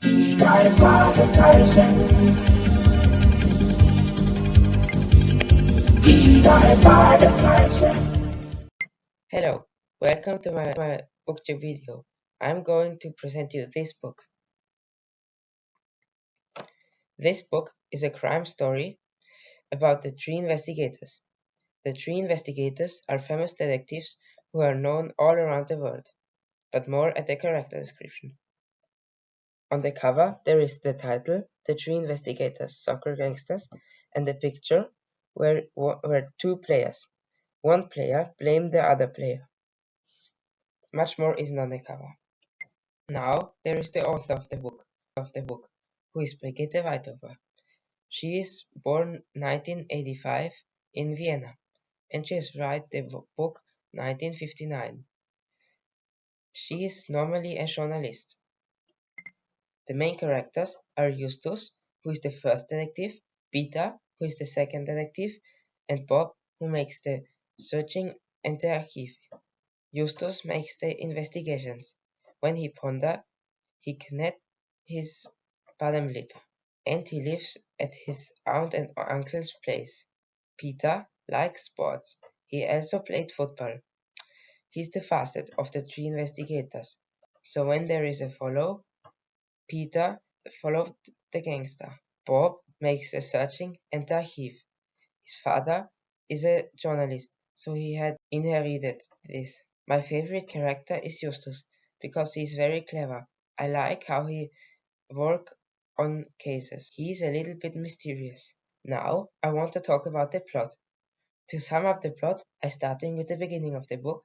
Die drei Fragezeichen. Die drei Fragezeichen. Hello, welcome to my Booktube video. I'm going to present you this book. This book is a crime story about the three investigators. The three investigators are famous detectives who are known all around the world, but more at the character description. On the cover there is the title, The Three Investigators, Soccer Gangsters, and the picture where two players. One player blamed the other player. Much more isn't on the cover. Now there is the author of the book, who is Brigitte Weitover. She is born 1985 in Vienna, and she has written the book 1959. She is normally a journalist. The main characters are Justus, who is the first detective, Peter, who is the second detective, and Bob, who makes the searching and the archive. Justus makes the investigations. When he ponder, he knit his bottom lip, and he lives at his aunt and uncle's place. Peter likes sports. He also played football. He's the fastest of the three investigators. So when there is a follow, Peter followed the gangster. Bob makes a searching and the archive. His father is a journalist, so he had inherited this. My favorite character is Justus, because he is very clever. I like how he works on cases. He is a little bit mysterious. Now, I want to talk about the plot. To sum up the plot, I starting with the beginning of the book,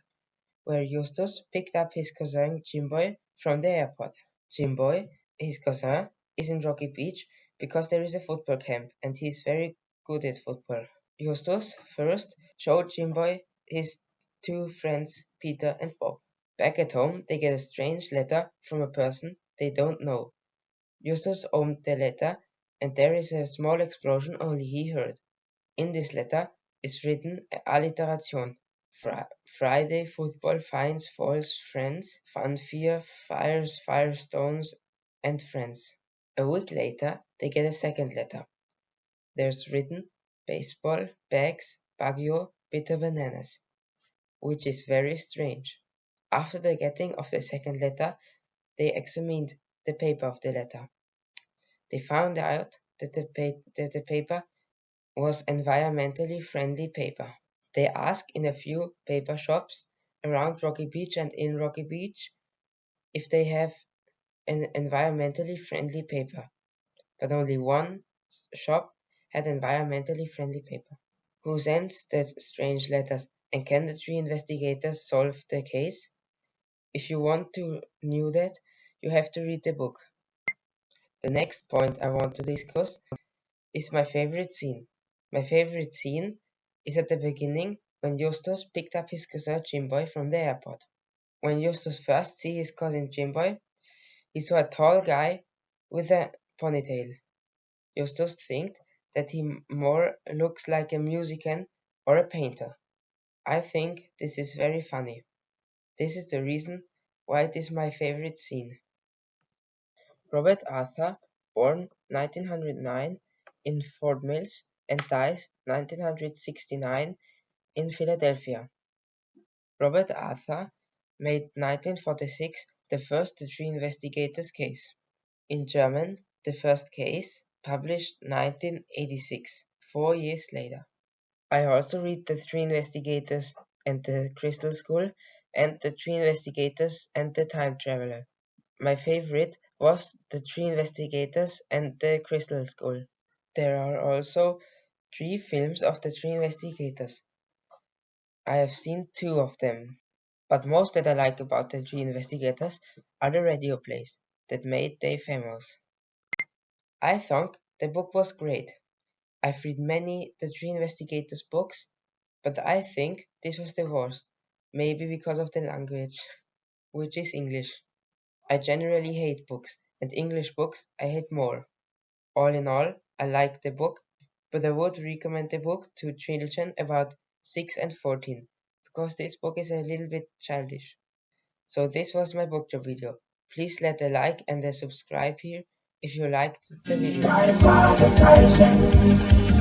where Justus picked up his cousin Jimboy from the airport. Jimboy, his cousin, is in Rocky Beach because there is a football camp and he is very good at football. Justus first showed Jimboy his two friends, Peter and Bob. Back at home, they get a strange letter from a person they don't know. Justus opened the letter and there is a small explosion only he heard. In this letter is written alliteration. Friday football finds false friends, fun fear, fires, firestones, and friends. A week later, they get a second letter. There's written baseball, bags, Baguio, bitter bananas, which is very strange. After the getting of the second letter, they examined the paper of the letter. They found out that the paper was environmentally friendly paper. They asked in a few paper shops around Rocky Beach and in Rocky Beach if they have an environmentally friendly paper, but only one shop had environmentally friendly paper. Who sends the strange letters, and can the three investigators solve the case? If you want to know that, you have to read the book. The next point I want to discuss is my favorite scene. My favorite scene is at the beginning when Justus picked up his cousin Jimboy from the airport. When Justus first see his cousin Jimboy, he saw a tall guy with a ponytail. Justus thinks that he more looks like a musician or a painter. I think this is very funny. This is the reason why it is my favorite scene. Robert Arthur, born 1909 in Fort Mills and died 1969 in Philadelphia. Robert Arthur made 1946 the first Three Investigators case. In German, the first case, published 1986, 4 years later. I also read The Three Investigators and the Crystal Skull and The Three Investigators and the Time Traveler. My favorite was The Three Investigators and the Crystal Skull. There are also 3 films of The Three Investigators. I have seen 2 of them. But most that I like about The Three Investigators are the radio plays that made they famous. I thought the book was great. I've read many The Three Investigators books, but I think this was the worst, maybe because of the language, which is English. I generally hate books, and English books I hate more. All in all, I like the book, but I would recommend the book to children about 6 and 14, because this book is a little bit childish. So this was my Booktube video. Please let a like and a subscribe here if you liked the video. Deine Fragezeichen.